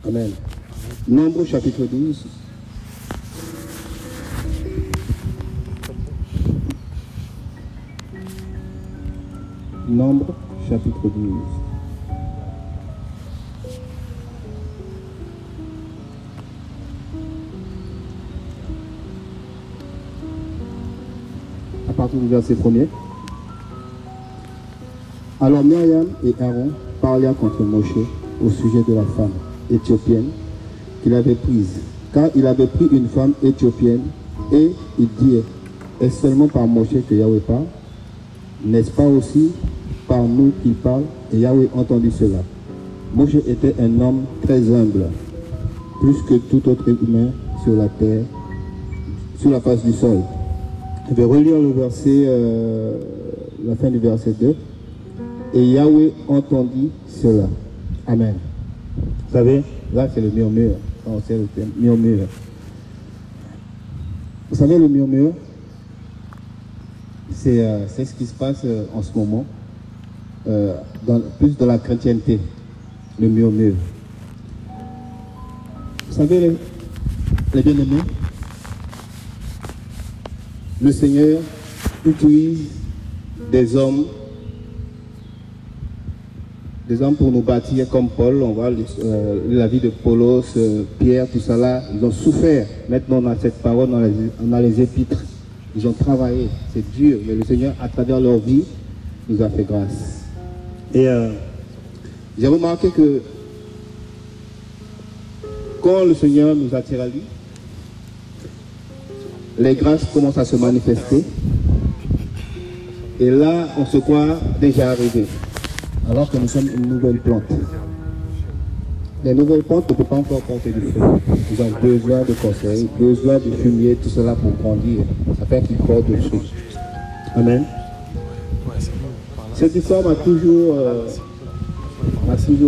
Amen. Nombre chapitre 12. Nombre chapitre 12. À partir du verset 1er. Alors Myriam et Aaron parlèrent contre Moshe au sujet de la femme éthiopienne qu'il avait prise, car il avait pris une femme éthiopienne, et il dit: est-ce seulement par Moshe que Yahweh parle? N'est-ce pas aussi par nous qu'il parle? Et Yahweh entendit cela. Moshe était un homme très humble, plus que tout autre humain sur la terre, sur la face du sol. Je vais relire le verset, la fin du verset 2. Et Yahweh entendit cela. Amen. Vous savez, là c'est le murmure. Oh, c'est le murmure. Vous savez, le murmure, c'est ce qui se passe en ce moment, plus dans la chrétienté, le murmure. Vous savez, les bien-aimés, le Seigneur utilise des hommes pour nous bâtir, comme Paul. On voit la vie de Paulos, Pierre, tout ça là, ils ont souffert. Maintenant on a cette parole, on a les épîtres. Ils ont travaillé, c'est dur, mais le Seigneur, à travers leur vie, nous a fait grâce. Et j'ai remarqué que quand le Seigneur nous attire à lui, les grâces commencent à se manifester. Et là, on se croit déjà arrivé, alors que nous sommes une nouvelle plante. Les nouvelles plantes ne peuvent pas encore porter du fruit. Ils ont besoin de conseils, besoin de fumier, tout cela pour grandir. Ça fait qu'ils portent du fruit. Amen. Cette histoire m'a toujours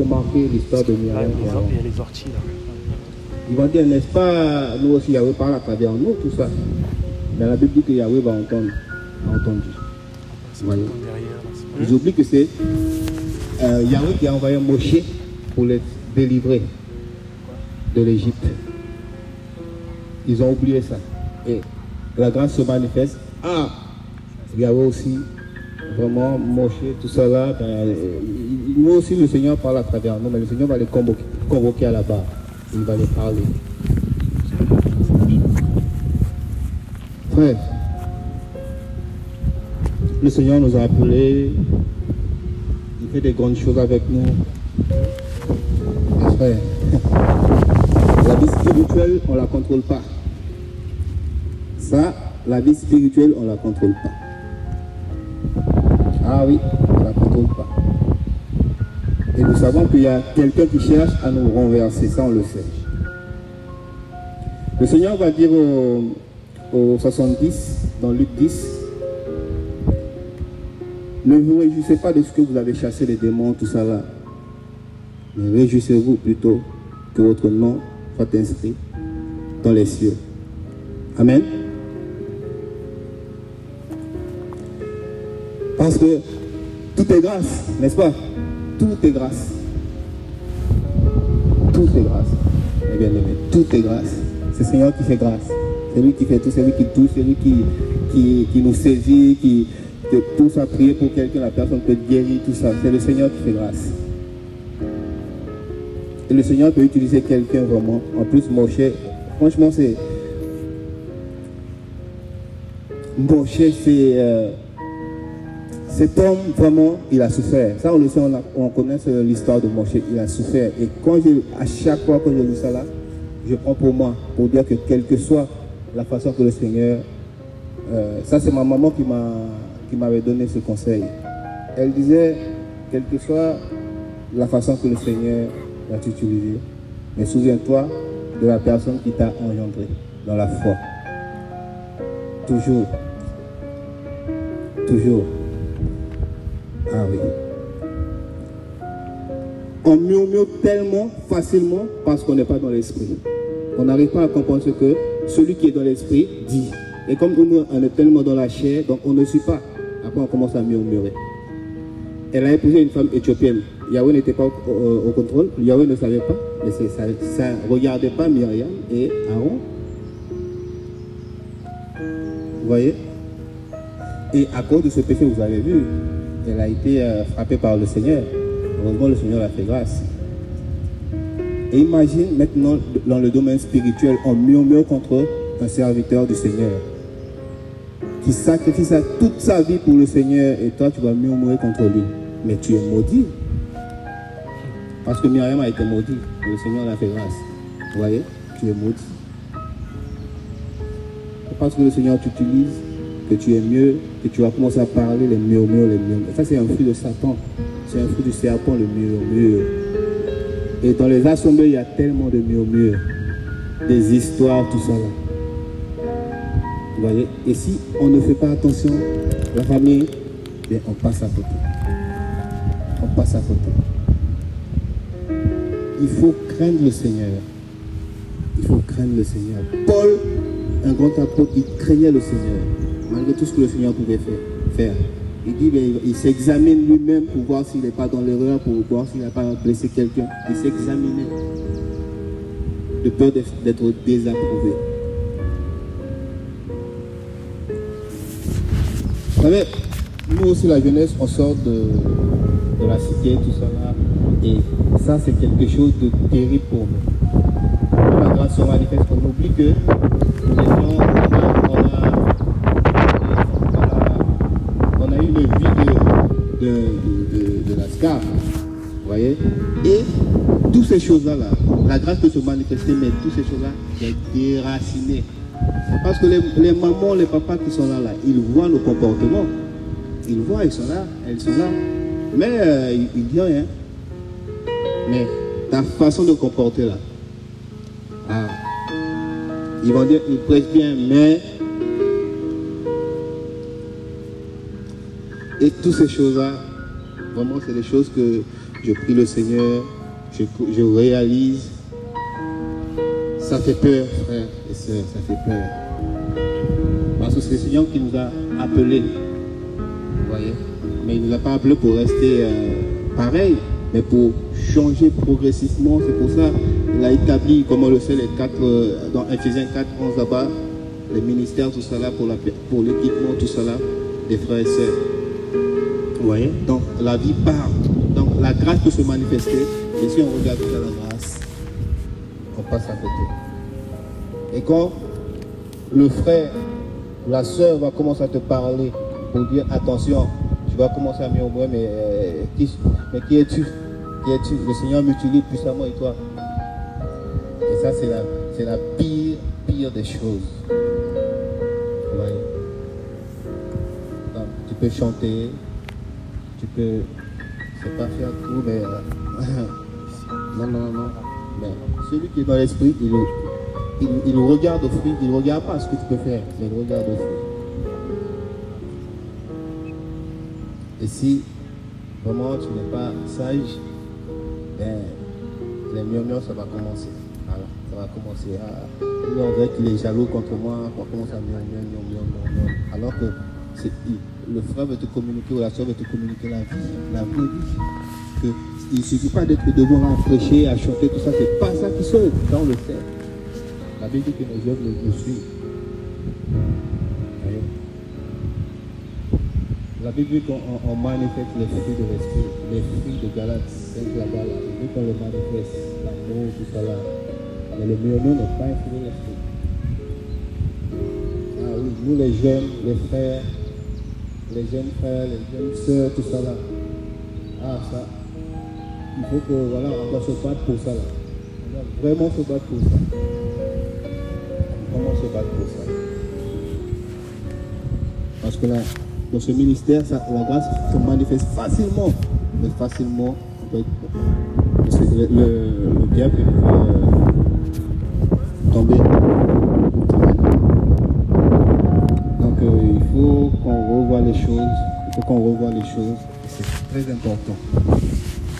marqué, l'histoire de Myriam. Il y a les orties là. Ils vont dire, n'est-ce pas, nous aussi Yahweh parle à travers nous, tout ça. Mais la Bible dit que Yahweh va entendre, a entendu. Vous voyez? Ils oublient que c'est Yahweh qui a envoyé Moshe pour les délivrer de l'Égypte. Ils ont oublié ça. Et la grâce se manifeste. Ah, Yahweh aussi, vraiment, Moshe, tout ça là. Nous aussi, le Seigneur parle à travers nous, mais le Seigneur va les convoquer à la barre. Il va les parler. Frère, le Seigneur nous a appelés. Il fait des grandes choses avec nous. Et frère, la vie spirituelle, on ne la contrôle pas. Ça, la vie spirituelle, on ne la contrôle pas. Ah oui, on ne la contrôle pas. Et nous savons qu'il y a quelqu'un qui cherche à nous renverser, ça on le sait. Le Seigneur va dire au 70, dans Luc 10, ne vous réjouissez pas de ce que vous avez chassé les démons, tout ça là. Mais réjouissez-vous plutôt que votre nom soit inscrit dans les cieux. Amen. Parce que tout est grâce, n'est-ce pas? Tout est grâce. Tout est grâce. Eh bien aimé, tout est grâce. C'est le Seigneur qui fait grâce. C'est lui qui fait tout, c'est lui qui touche, c'est lui qui nous saisit, qui te pousse à prier pour quelqu'un, la personne peut guérir, tout ça. C'est le Seigneur qui fait grâce. Et le Seigneur peut utiliser quelqu'un vraiment. En plus, Moshe, franchement, c'est... Moshe, c'est... cet homme, vraiment, il a souffert. Ça, on le sait, on connaît l'histoire de Moshe. Il a souffert. Et à chaque fois que je lis ça là, je prends pour moi, pour dire que quelle que soit la façon que le Seigneur... ça, c'est ma maman qui m'avait donné ce conseil. Elle disait, quelle que soit la façon que le Seigneur va t'utiliser, mais souviens-toi de la personne qui t'a engendré dans la foi. Toujours. Toujours. Ah oui. On murmure tellement facilement parce qu'on n'est pas dans l'esprit. On n'arrive pas à comprendre ce que celui qui est dans l'esprit dit. Et comme nous, on est tellement dans la chair, donc on ne suit pas. Après, on commence à murmurer. Elle a épousé une femme éthiopienne. Yahweh n'était pas au contrôle, Yahweh ne savait pas, mais ça ne regardait pas Myriam et Aaron. Vous voyez? Et à cause de ce péché, vous avez vu, elle a été frappée par le Seigneur. Heureusement, le Seigneur a fait grâce. Et imagine maintenant, dans le domaine spirituel, on murmure contre un serviteur du Seigneur qui sacrifie toute sa vie pour le Seigneur, et toi, tu vas murmurer contre lui. Mais tu es maudit. Parce que Myriam a été maudite. Le Seigneur l'a fait grâce. Vous voyez? Tu es maudit. Parce que le Seigneur t'utilise, que tu es mieux, que tu vas commencer à parler les murmures, les murmures. Ça, c'est un fruit de Satan. C'est un fruit du serpent, le murmure. Et dans les assemblées, il y a tellement de murmures, des histoires, tout ça là. Vous voyez? Et si on ne fait pas attention, la famille, bien, on passe à côté. On passe à côté. Il faut craindre le Seigneur. Il faut craindre le Seigneur. Paul, un grand apôtre, il craignait le Seigneur, malgré tout ce que le Seigneur pouvait faire. Il dit, il s'examine lui-même pour voir s'il n'est pas dans l'erreur, pour voir s'il n'a pas blessé quelqu'un. Il s'examinait de peur d'être désapprouvé. Vous savez, nous aussi, la jeunesse, on sort de la cité, tout ça là, et ça, c'est quelque chose de terrible pour nous. La grâce se manifeste, on oublie que les gens, on a eu une vie de la scar, vous voyez, et toutes ces choses-là, la grâce peut se manifester, mais toutes ces choses-là, est déracinée. Parce que les mamans, les papas qui sont là, ils voient nos comportements. Ils voient, ils sont là, elles sont là. Mais ils ne disent rien. Mais ta façon de comporter là, ils vont dire, ils prêchent bien, mais... Et toutes ces choses-là, vraiment, c'est des choses que je prie le Seigneur, je réalise. Ça fait peur, frères et sœurs, ça fait peur. Parce que c'est le Seigneur qui nous a appelés. Vous voyez? Mais il ne nous a pas appelés pour rester pareil, mais pour changer progressivement. C'est pour ça qu'il a établi, comme on le sait, les 4, dans Ephésiens 4, 11 là-bas, les ministères, tout ça là, pour l'équipement, tout ça là, des frères et sœurs. Vous voyez? Donc la vie part. Donc la grâce peut se manifester. Et si on regarde dans la grâce, on passe à côté. Et quand le frère, la sœur va commencer à te parler pour dire attention, tu vas commencer à murmurer, mais qui es-tu? Qui es-tu? Le Seigneur m'utilise puissamment et toi. Et ça, c'est la pire des choses. Vous voyez? Donc, tu peux chanter, tu peux, c'est pas faire tout, mais non. Mais celui qui est dans l'esprit, il regarde au fruit, il ne regarde pas ce que tu peux faire, mais il regarde au fruit. Et si vraiment tu n'es pas sage, ben, les murmures, ça va commencer. Voilà, ça va commencer à... On dirait qu'il est jaloux contre moi, on commence à murmurer. Alors que le frère veut te communiquer, ou la soeur veut te communiquer la vraie vie. Il ne suffit pas d'être devant à prêcher, à chanter, tout ça, c'est pas ça qui sauve, ça on le sait. La Bible dit que nos œuvres nous suivent. La Bible dit qu'on manifeste les fruits de l'esprit, les fruits de Galates, c'est là-bas, là. Il dit qu'on le manifeste, l'amour, tout ça là. Mais le murmure n'est pas un fruit de l'esprit. Ah oui, nous les jeunes, les frères, les jeunes sœurs, tout ça là. Ah ça, il faut que, voilà, on doit se battre pour ça là. On doit vraiment se battre pour ça. Vraiment se battre pour ça. Parce que là, dans ce ministère, la grâce se manifeste facilement. Mais facilement, le diable peut tomber. Donc il faut qu'on revoie les choses. C'est très important.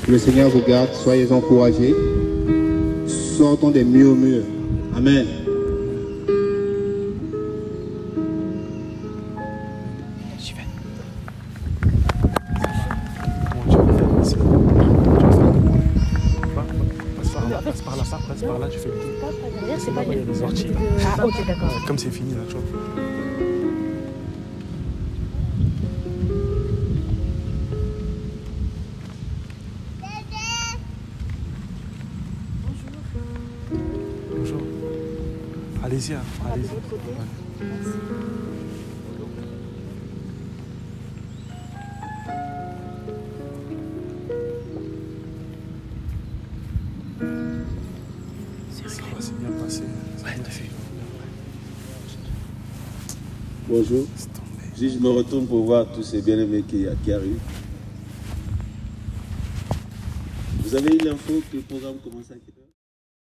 Que le Seigneur vous garde, soyez encouragés. Sortons des murmures. Amen. Mon Dieu, merci. passe par là, tu fais le tour. Derrière, c'est pas Il y a des orties. Ah, ok, d'accord. Comme c'est fini là, tu vois. Bonjour. Allez-y, allez-y. Merci. C'est bien passé. Bonjour. Je me retourne pour voir tous ces bien-aimés qui arrivent. Vous avez eu l'info que le programme commence à...